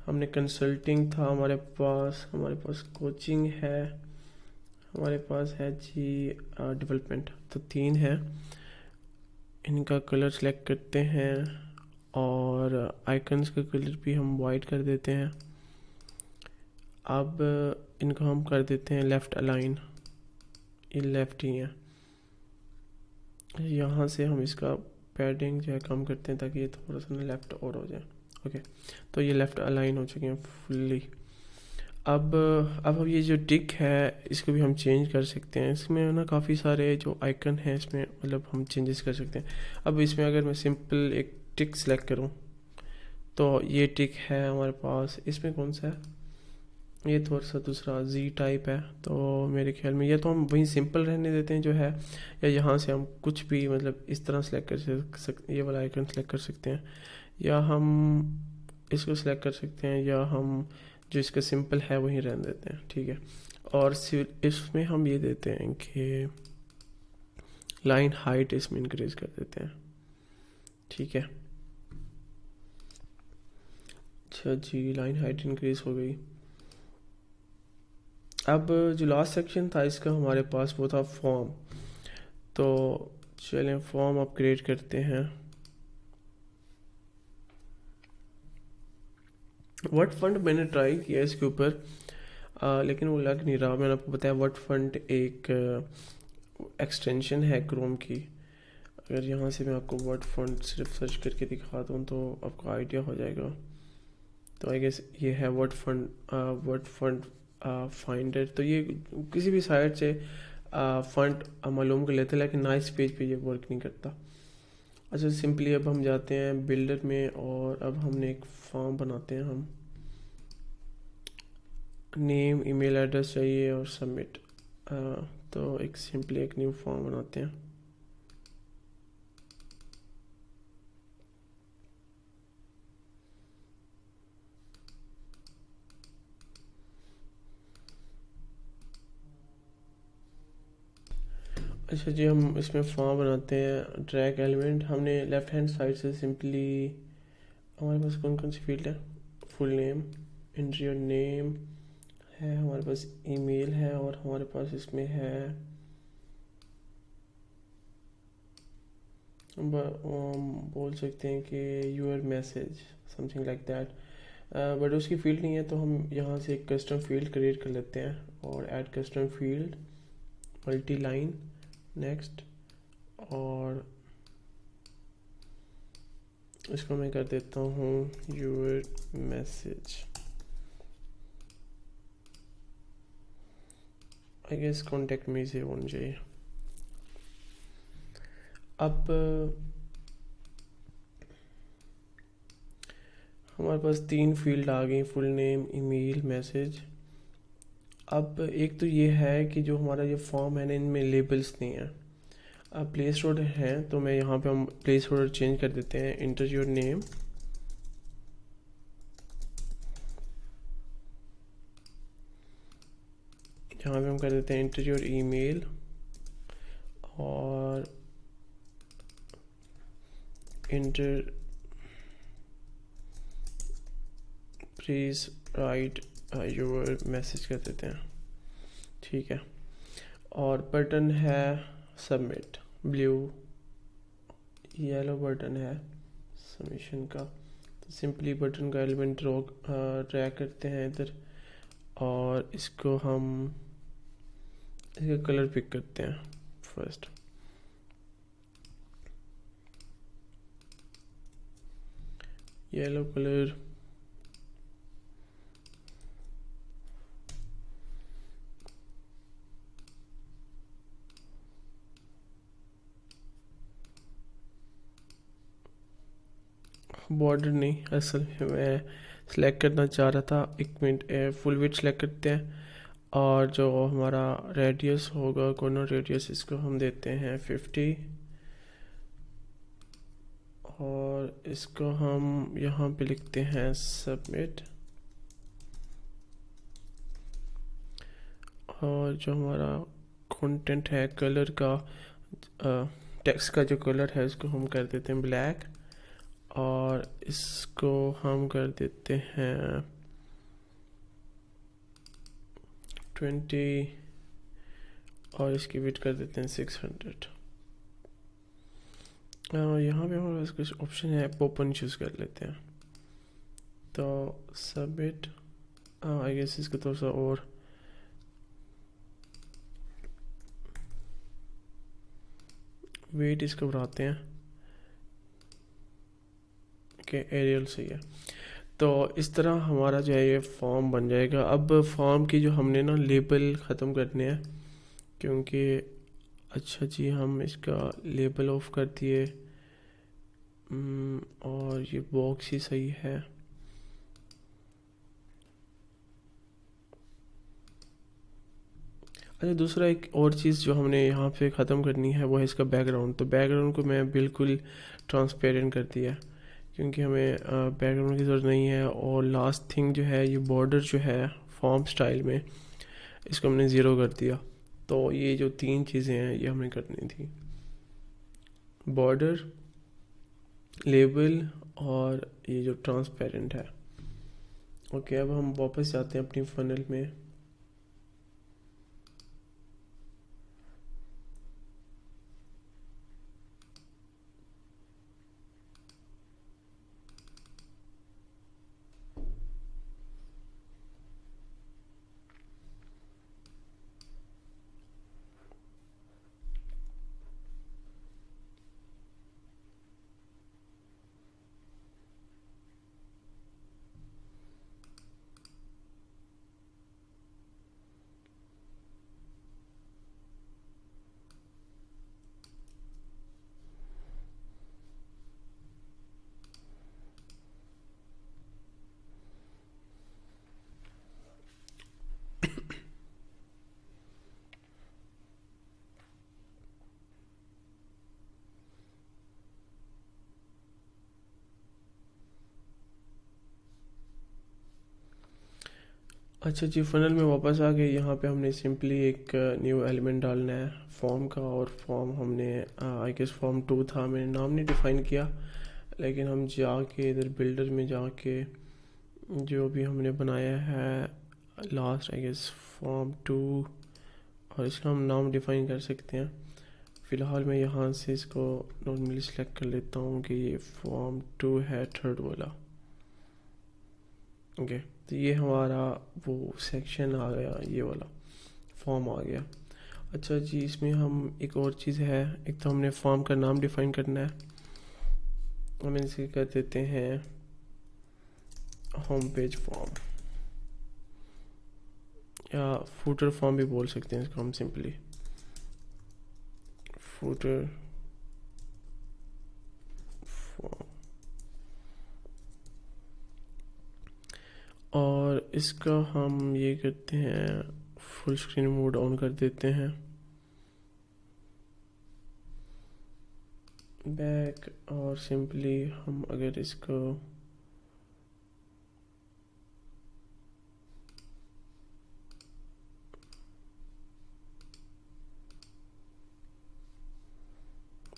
हमने कंसल्टिंग था हमारे पास कोचिंग है, हमारे पास है जी डेवलपमेंट। तो 3 है। इनका कलर सेलेक्ट करते हैं और आइकन्स का कलर भी हम वाइट कर देते हैं। अब इनको हम कर देते हैं लेफ़्ट अलाइन, ये लेफ़्ट ही है। यहाँ से हम इसका पैडिंग जो है कम करते हैं ताकि ये थोड़ा सा लेफ़्ट और हो जाए। ओके, तो ये लेफ़्ट अलाइन हो चुके हैं फुल्ली। अब ये जो टिक है इसको भी हम चेंज कर सकते हैं। इसमें ना काफ़ी सारे जो आइकन हैं इसमें मतलब हम चेंजेस कर सकते हैं। अब इसमें अगर मैं सिंपल एक टिक सेलेक्ट करूं तो ये टिक है हमारे पास। इसमें कौन सा है, ये थोड़ा सा दूसरा जी टाइप है। तो मेरे ख्याल में ये तो हम वहीं सिंपल रहने देते हैं जो है, या यहाँ से हम कुछ भी मतलब इस तरह सेलेक्ट कर सकते, ये वाला आइकन सेलेक्ट कर सकते हैं, या हम इसको सेलेक्ट कर सकते हैं, या हम जो इसका सिंपल है वहीं रहने देते हैं। ठीक है, और इसमें हम ये देते हैं कि लाइन हाइट इसमें इंक्रीज कर देते हैं। ठीक है, अच्छा जी, लाइन हाइट इंक्रीज हो गई। अब जो लास्ट सेक्शन था इसका हमारे पास वो था फॉर्म। तो चलें फॉर्म अब क्रिएट करते हैं। वर्ड फंड मैंने ट्राई किया इसके ऊपर, लेकिन वो लग नहीं रहा। मैंने आपको बताया वर्ड फंड एक एक्सटेंशन है क्रोम की। अगर यहाँ से मैं आपको वर्ड फंड सिर्फ सर्च करके दिखा दूँ तो आपको आइडिया हो जाएगा। तो आई गेस ये है वर्ड फंड फाइंडर। तो ये किसी भी साइट से फंड मालूम कर लेते हैं, लेकिन नाइस पेज पे ये वर्क नहीं करता। अच्छा, सिंपली अब हम जाते हैं बिल्डर में और अब हमने एक फॉर्म बनाते हैं। हम नेम, ईमेल एड्रेस चाहिए और सबमिट। तो एक सिंपली एक न्यू फॉर्म बनाते हैं। अच्छा जी, हम इसमें फॉर्म बनाते हैं। ड्रैग एलिमेंट हमने लेफ्ट हैंड साइड से सिंपली, हमारे पास कौन कौन सी फील्ड है, full name, enter your name है, हमारे पास ईमेल है, और हमारे पास इसमें है बोल सकते हैं कि your message, something like that. But उसकी फील्ड नहीं है, तो हम यहाँ से एक कस्टम फील्ड क्रिएट कर लेते हैं और add custom field multi line next, और इसको मैं कर देता हूँ your message. I guess contact me से होना चाहिए। अब हमारे पास 3 फील्ड आ गई, फुल नेम, ईमेल, मैसेज। अब एक तो ये है कि जो हमारा ये फॉर्म है ना, इनमें लेबल्स नहीं है। अब प्लेस होल्डर हैं तो मैं यहाँ पे हम प्लेस होल्डर चेंज कर देते हैं। इंटर योर नेम, यहाँ पे हम कर देते हैं इंटर योर ईमेल, और inter please right your message कर देते हैं। ठीक है, और बटन है सबमिट, ब्लू येलो बटन है समीशन का, तो सिंपली बटन का एलिमेंट ड्रैग करते हैं इधर, और इसको हम इसका कलर पिक करते हैं फर्स्ट। येलो कलर, बॉर्डर नहीं, असल में मैं सिलेक्ट करना चाह रहा था, एक मिनट, फुल विड्थ सेलेक्ट करते हैं, और जो हमारा रेडियस होगा, कॉर्नर रेडियस, इसको हम देते हैं 50, और इसको हम यहाँ पे लिखते हैं सबमिट। और जो हमारा कंटेंट है, कलर का, टेक्स्ट का जो कलर है उसको हम कर देते हैं ब्लैक, और इसको हम कर देते हैं 20, और इसकी विड्थ कर देते हैं 600। यहाँ पे हमारे पास कुछ ऑप्शन है, ओपन चूज़ कर लेते हैं, तो सबमिट। आई गेस इसको थोड़ा सा और वेट इसको बढ़ाते हैं कि एरियल सही है। तो इस तरह हमारा जो है ये फॉर्म बन जाएगा। अब फॉर्म की जो हमने ना लेबल ख़त्म करने हैं, क्योंकि अच्छा जी हम इसका लेबल ऑफ कर दिए, और ये बॉक्स ही सही है। अच्छा, दूसरा एक और चीज़ जो हमने यहाँ पे ख़त्म करनी है वो है इसका बैकग्राउंड। तो बैकग्राउंड को मैं बिल्कुल ट्रांसपेरेंट कर दिया, क्योंकि हमें बैकग्राउंड की ज़रूरत नहीं है। और लास्ट थिंग जो है, ये बॉर्डर जो है फॉर्म स्टाइल में, इसको हमने ज़ीरो कर दिया। तो ये जो 3 चीज़ें हैं ये हमें करनी थी, बॉर्डर, लेबल, और ये जो ट्रांसपेरेंट है। ओके, अब हम वापस जाते हैं अपनी फनल में। अच्छा जी, फनल में वापस आ गए। यहाँ पे हमने सिंपली एक न्यू एलिमेंट डालना है फॉर्म का, और फॉर्म हमने आई गेस फॉर्म 2 था, मैंने नाम नहीं डिफ़ाइन किया, लेकिन हम जाके इधर बिल्डर में जाके जो भी हमने बनाया है लास्ट, आई गेस फॉर्म 2, और इसका हम नाम डिफ़ाइन कर सकते हैं। फ़िलहाल मैं यहाँ से इसको नॉर्मली सेलेक्ट कर लेता हूँ कि ये फॉर्म 2 है, थर्ड वाला। ओके, तो ये हमारा वो सेक्शन आ गया, ये वाला फॉर्म आ गया। अच्छा जी, इसमें हम एक और चीज़ है, एक तो हमने फॉर्म का नाम डिफ़ाइन करना है, हम इसे कर देते हैं होम पेज फॉर्म, या फूटर फॉर्म भी बोल सकते हैं इसको हम, सिंपली फूटर फॉर्म। और इसका हम ये करते हैं, फुल स्क्रीन मोड ऑन कर देते हैं, बैक, और सिंपली हम अगर इसको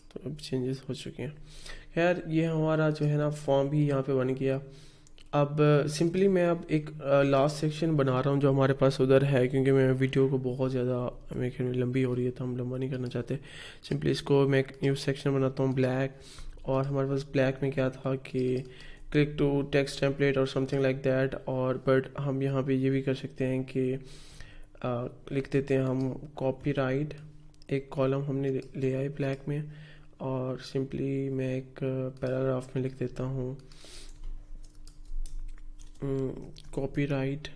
तो अब चेंजेस हो चुके हैं। खैर, ये हमारा जो है ना फॉर्म भी यहाँ पे बन गया। अब सिंपली मैं अब एक लास्ट सेक्शन बना रहा हूँ जो हमारे पास उधर है, क्योंकि मैं वीडियो को बहुत ज़्यादा मेरे ख्याल में लंबी हो रही है, तो हम लंबा नहीं करना चाहते। सिंपली इसको मैं एक न्यू सेक्शन बनाता हूँ ब्लैक, और हमारे पास ब्लैक में क्या था कि क्लिक टू टेक्स्ट टेम्पलेट और समथिंग लाइक दैट। और बट हम यहाँ पे ये भी कर सकते हैं कि लिख देते हैं हम कॉपीराइट, एक कॉलम हमने ले आए ब्लैक में, और सिंपली मैं एक पैराग्राफ में लिख देता हूँ कॉपीराइट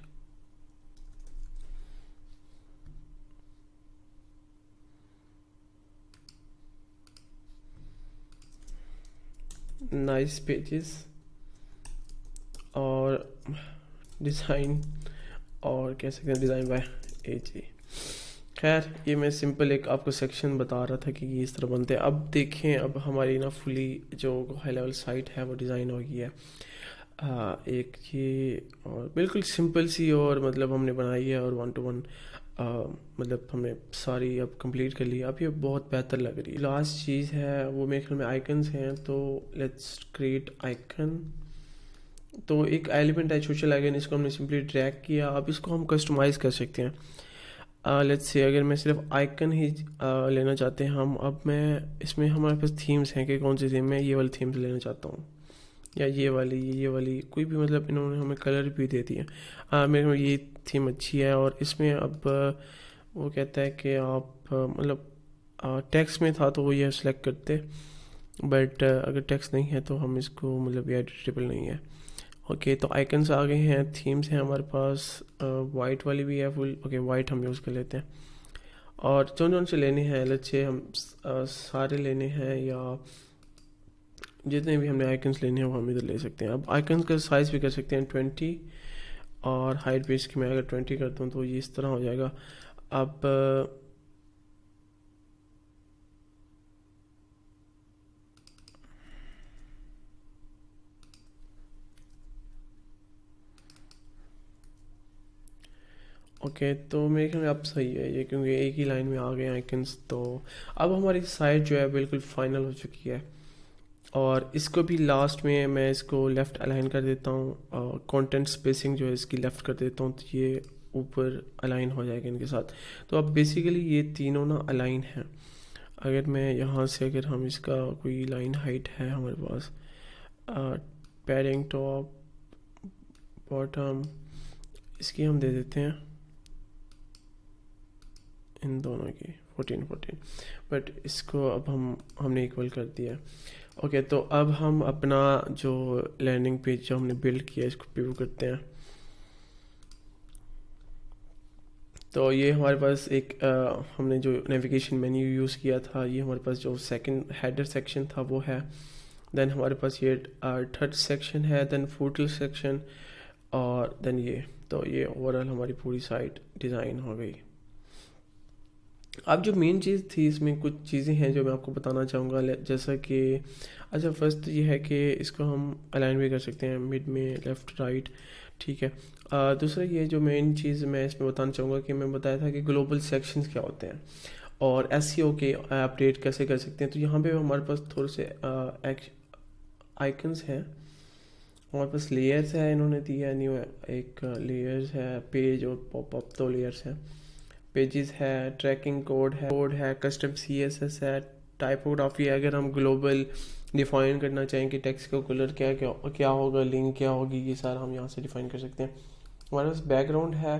नाइस पेजेस और डिज़ाइन, और कह सकते हैं डिज़ाइन बाय AG। खैर ये मैं सिंपल एक आपको सेक्शन बता रहा था कि ये इस तरह बनते हैं। अब देखें, अब हमारी ना फुली जो हाई लेवल साइट है वो डिज़ाइन हो गई है। एक ये और बिल्कुल सिंपल सी और मतलब हमने बनाई है, और 1 to 1 मतलब हमने सारी अब कंप्लीट कर ली। अब ये बहुत बेहतर लग रही है। लास्ट चीज़ है वो मेरे ख्याल में आइकन्स हैं, तो लेट्स क्रिएट आइकन। तो एक एलिमेंट है सोशल आइकन, इसको हमने सिंपली ड्रैग किया। अब इसको हम कस्टमाइज़ कर सकते हैं। लेट्स से अगर मैं सिर्फ आइकन ही लेना चाहते हैं हम, अब मैं इसमें हमारे पास थीम्स हैं कि कौन सी थीम, मैं ये वाली थीम्स लेना चाहता हूँ, या ये वाली कोई भी, मतलब इन्होंने हमें कलर भी दे दिए। मेरे को ये थीम अच्छी है। और इसमें अब वो कहता है कि आप मतलब टेक्स्ट में था तो वो ये सेलेक्ट करते, बट अगर टेक्स्ट नहीं है तो हम इसको मतलब ये एडिटेबल नहीं है। ओके, तो आइकन्स आ गए हैं, थीम्स हैं हमारे पास, वाइट वाली भी है फुल। ओके, वाइट हम यूज़ कर लेते हैं। और जो से लेने हैं, लेट्स से हम सारे लेने हैं, या जितने भी हमने आइकन्स लेने हैं वो हम इधर ले सकते हैं। अब आइकन्स का साइज़ भी कर सकते हैं 20, और हाइट भी इसकी मैं अगर 20 करता हूँ तो ये इस तरह हो जाएगा। अब ओके, तो मेरे ख्याल में अब सही है ये, क्योंकि एक ही लाइन में आ गए आइकन्स। तो अब हमारी साइट जो है बिल्कुल फाइनल हो चुकी है। और इसको भी लास्ट में मैं इसको लेफ़्ट अलाइन कर देता हूँ, कंटेंट स्पेसिंग जो है इसकी लेफ़्ट कर देता हूँ, तो ये ऊपर अलाइन हो जाएगा इनके साथ। तो अब बेसिकली ये तीनों ना अलाइन हैं। अगर मैं यहाँ से, अगर हम इसका कोई लाइन हाइट है हमारे पास, पैडिंग टॉप बॉटम, इसकी हम दे देते हैं इन दोनों की 14, बट इसको अब हमने इक्वल कर दिया। ओके, तो अब हम अपना जो लैंडिंग पेज जो हमने बिल्ड किया इसको प्रीव्यू करते हैं। तो ये हमारे पास एक हमने जो नेविगेशन मेन्यू यूज़ किया था, ये हमारे पास जो सेकंड हेडर सेक्शन था वो है। देन हमारे पास ये थर्ड सेक्शन है, देन फुटर सेक्शन, और देन ये। तो ये ओवरऑल हमारी पूरी साइट डिज़ाइन हो गई। अब जो मेन चीज़ थी, इसमें कुछ चीज़ें हैं जो मैं आपको बताना चाहूँगा, जैसा कि अच्छा फर्स्ट ये है कि इसको हम अलाइन भी कर सकते हैं मिड में, लेफ़्ट राइट, ठीक है। दूसरा ये जो मेन चीज़ मैं इसमें बताना चाहूँगा कि मैं बताया था कि ग्लोबल सेक्शंस क्या होते हैं और SEO के अपडेट कैसे कर सकते हैं। तो यहाँ पे हमारे पास थोड़े से आइकन्स हैं, हमारे पास लेयर्स है, इन्होंने दिया है न्यू, एक लेयर्स है, पेज और पॉपअप, 2 लेयर्स हैं। पेजेस है, ट्रैकिंग कोड है, कस्टम CSS है, टाइपोग्राफी है। अगर हम ग्लोबल डिफाइन करना चाहें कि टेक्स्ट का कलर क्या होगा, लिंक क्या होगी, ये सारा हम यहाँ से डिफाइन कर सकते हैं। हमारे पास बैकग्राउंड है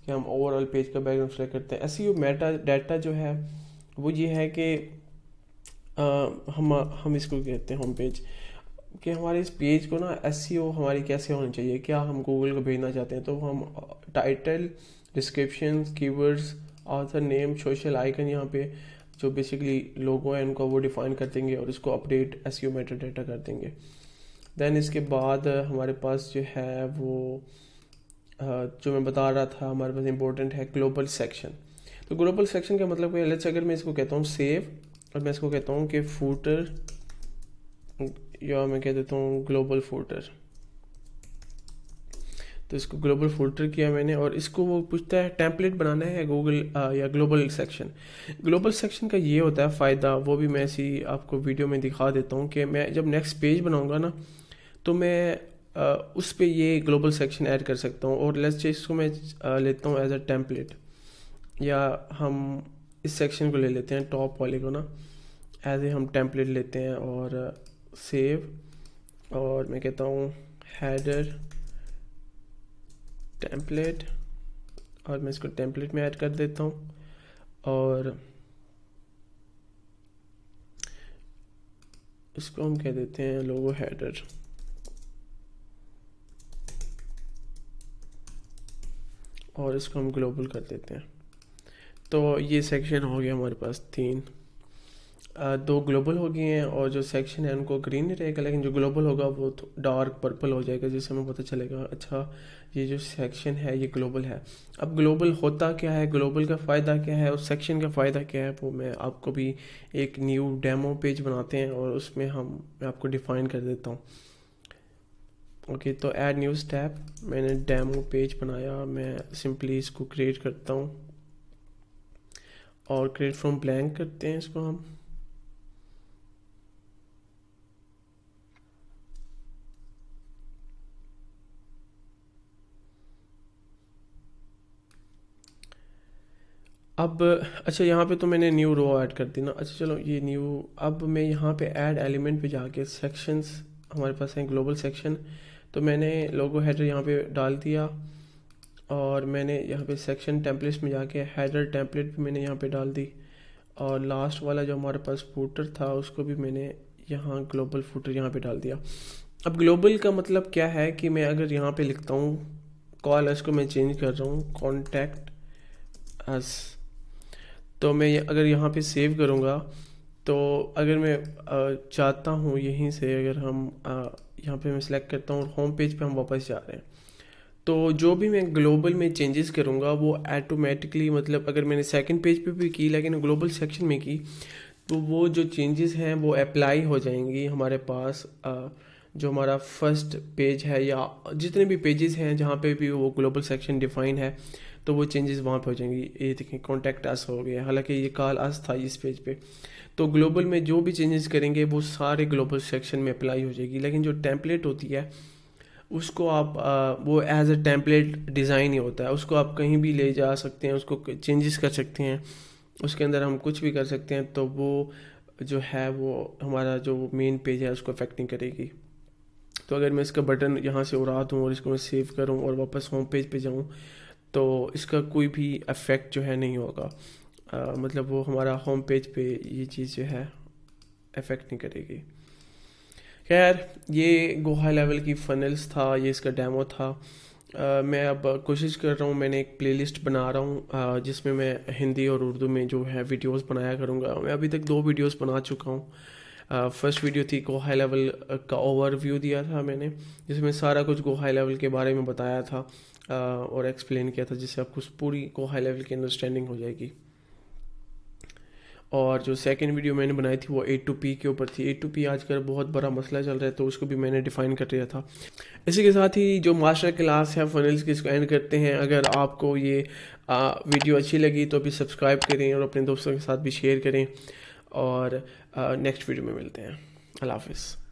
कि हम ओवरऑल पेज का बैकग्राउंड सेलेक्ट करते हैं। SEO मेटा डाटा जो है वो ये है कि हम इसको कहते हैं होम पेज, कि हमारे इस पेज को ना SEO हमारी कैसे होनी चाहिए, क्या हम गूगल को भेजना चाहते हैं। तो हम title, description, keywords, author name, social icon, यहाँ पे जो बेसिकली लोगो है उनको वो डिफाइन कर देंगे और इसको अपडेट SEO मेटा डाटा कर देंगे। देन इसके बाद हमारे पास जो है वो जो मैं बता रहा था, हमारे पास इंपॉर्टेंट है ग्लोबल सेक्शन। तो ग्लोबल सेक्शन का मतलब है, लेट्स अगर मैं इसको कहता हूँ सेव, और मैं इसको कहता हूँ कि फूटर, या मैं कह देता हूँ ग्लोबल फूटर। तो इसको ग्लोबल फोल्डर किया मैंने, और इसको वो पूछता है टेम्पलेट बनाना है गूगल या ग्लोबल सेक्शन। ग्लोबल सेक्शन का ये होता है फ़ायदा, वो भी मैं ऐसी आपको वीडियो में दिखा देता हूँ कि मैं जब नेक्स्ट पेज बनाऊँगा ना, तो मैं उस पे ये ग्लोबल सेक्शन ऐड कर सकता हूँ। और लेट्स से इसको मैं लेता हूँ एज अ टेम्पलेट, या हम इस सेक्शन को ले लेते हैं टॉप वाले को ना, एज ए हम टेम्पलेट लेते हैं और सेव, और मैं कहता हूँ हेडर टेम्पलेट, और मैं इसको टेम्पलेट में ऐड कर देता हूँ, और इसको हम कह देते हैं लोगो हेडर। और इसको हम ग्लोबल कर देते हैं। तो ये सेक्शन हो गया हमारे पास 3, 2 ग्लोबल हो गए हैं, और जो सेक्शन है उनको ग्रीन नहीं रहेगा, लेकिन जो ग्लोबल होगा वो तो डार्क पर्पल हो जाएगा, जिससे हमें पता चलेगा अच्छा ये जो सेक्शन है ये ग्लोबल है। अब ग्लोबल होता क्या है, ग्लोबल का फ़ायदा क्या है, उस सेक्शन का फ़ायदा क्या है, वो मैं आपको भी एक न्यू डेमो पेज बनाते हैं और उसमें मैं आपको डिफ़ाइन कर देता हूँ। ओके, तो ऐड न्यू स्टेप, मैंने डेमो पेज बनाया, मैं सिंपली इसको क्रिएट करता हूँ और क्रिएट फ्रॉम ब्लैंक करते हैं इसको हम। अब अच्छा, यहाँ पे तो मैंने न्यू रो ऐड कर दी ना। अच्छा चलो, ये न्यू, अब मैं यहाँ पे ऐड एलिमेंट पे जाके सेक्शंस, हमारे पास है ग्लोबल सेक्शन, तो मैंने लोगो हेडर यहाँ पे डाल दिया, और मैंने यहाँ पे सेक्शन टेम्पलेट्स में जाके हेडर टेम्पलेट भी मैंने यहाँ पे डाल दी, और लास्ट वाला जो हमारे पास फूटर था उसको भी मैंने यहाँ ग्लोबल फूटर यहाँ पे डाल दिया। अब ग्लोबल का मतलब क्या है कि मैं अगर यहाँ पे लिखता हूँ कॉल अस को मैं चेंज कर रहा हूँ कॉन्टैक्ट अस, तो मैं अगर यहाँ पे सेव करूँगा, तो अगर मैं चाहता हूँ यहीं से, अगर हम यहाँ पे मैं सिलेक्ट करता हूँ और होम पेज पे हम वापस जा रहे हैं, तो जो भी मैं ग्लोबल में चेंजेस करूँगा वो ऑटोमेटिकली, मतलब अगर मैंने सेकंड पेज पे भी की लेकिन ग्लोबल सेक्शन में की, तो वो जो चेंजेस हैं वो अप्लाई हो जाएंगी हमारे पास जो हमारा फर्स्ट पेज है या जितने भी पेजेस हैं जहाँ पे भी वो ग्लोबल सेक्शन डिफाइन है, तो वो चेंजेस वहाँ पे हो जाएंगी। ये देखें कॉन्टैक्ट अस हो गया, हालांकि ये कॉल अस था इस पेज पे। तो ग्लोबल में जो भी चेंजेस करेंगे वो सारे ग्लोबल सेक्शन में अप्लाई हो जाएगी, लेकिन जो टेम्पलेट होती है उसको आप वो एज अ टेम्पलेट डिज़ाइन ही होता है, उसको आप कहीं भी ले जा सकते हैं, उसको चेंजेस कर सकते हैं, उसके अंदर हम कुछ भी कर सकते हैं, तो वो जो है वो हमारा जो मेन पेज है उसको अफेक्ट नहीं करेगी। तो अगर मैं इसका बटन यहाँ से उड़ा दूँ और इसको मैं सेव करूँ और वापस होम पेज पे जाऊँ, तो इसका कोई भी इफ़ेक्ट जो है नहीं होगा, मतलब वो हमारा होम पेज पे ये चीज़ जो है इफ़ेक्ट नहीं करेगी। खैर, ये गो हाई लेवल की फनल्स था, ये इसका डेमो था। मैं अब कोशिश कर रहा हूँ, मैंने एक प्लेलिस्ट बना रहा हूँ जिसमें मैं हिंदी और उर्दू में जो है वीडियोस बनाया करूँगा। मैं अभी तक 2 वीडियोस बना चुका हूँ। फर्स्ट वीडियो थी गो हाई लेवल का ओवरव्यू दिया था मैंने, जिसमें सारा कुछ गो हाई लेवल के बारे में बताया था और एक्सप्लेन किया था, जिससे आपको पूरी गो हाई लेवल की अंडरस्टैंडिंग हो जाएगी। और जो सेकंड वीडियो मैंने बनाई थी वो A2P के ऊपर थी। A2P आजकल बहुत बड़ा मसला चल रहा है, तो उसको भी मैंने डिफ़ाइन कर दिया था। इसी के साथ ही जो मास्टर क्लास है फनल्स की, इसको एंड करते हैं। अगर आपको ये वीडियो अच्छी लगी तो भी सब्सक्राइब करें और अपने दोस्तों के साथ भी शेयर करें, और नेक्स्ट वीडियो में मिलते हैं। अल्लाह हाफिज़।